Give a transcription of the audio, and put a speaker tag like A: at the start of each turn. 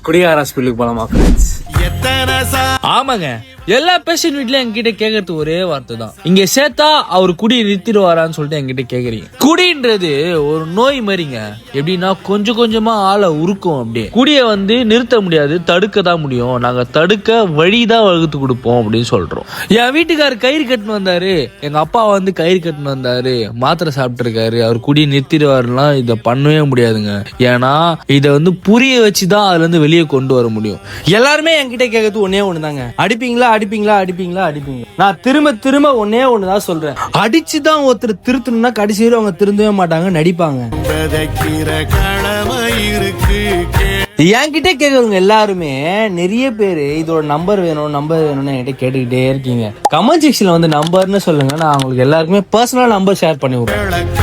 A: குடிகார ஹாஸ்பிட்டலுக்கு போலாமா ஃப்ரெண்ட்ஸ்?
B: ஆமாங்க, எல்லா பேஷண்ட் வீட்லயும் என்கிட்ட கேக்குறது ஒரே வார்த்தை தான், இங்க சேர்த்தா அவர் குடி நிறுத்திடுவாரான்னு சொல்லிட்டு என்கிட்ட கேக்குறீங்க. குடின்றது ஒரு நோய் மாதிரிங்க. எப்படின்னா கொஞ்சம் கொஞ்சமா ஆளை உருக்கும். அப்படியே குடிய நிறுத்த முடியாது, தடுக்க தான் முடியும். நாங்க தடுக்க வழிதான் வகுத்து கொடுப்போம் அப்படின்னு சொல்றோம். என் வீட்டுக்காரர் கயிறு கட்டுன்னு வந்தாரு, எங்க அப்பா கயிறு கட்டுன்னு வந்தாரு, மாத்திரை சாப்பிட்டு இருக்காரு, அவர் குடியை நிறுத்திடுவாருலாம் இதை பண்ணவே முடியாதுங்க. ஏன்னா இதை புரிய வச்சுதான் அதுல இருந்து வெளியே கொண்டு வர முடியும்.
C: எல்லாருமே என்கிட்ட கேட்கறது ஒன்னே ஒண்ணுதாங்க, அடிப்பீங்களா அடிப்பீங்களா அடிப்பீங்களா அடிப்பீங்க. நான் திரும்ப திரும்ப ஒன்னே ஒண்ணுதான் சொல்றேன், அடிச்சுதான் ஒருத்தர் திருத்தணும்னா கடைசி வரை அவங்க திருந்தவே மாட்டாங்க, நடிப்பாங்க. என்கிட்ட கேட்கறவங்க எல்லாருமே நிறைய பேரு இதோட நம்பர் வேணும்னு என்கிட்ட கேட்டுக்கிட்டே இருக்கீங்க. கமெண்ட் செக்ஷன்ல நம்பர்னு சொல்லுங்க, நான் உங்களுக்கு எல்லாருக்குமே பர்சனல் நம்பர் ஷேர் பண்ணி விடுறேன்.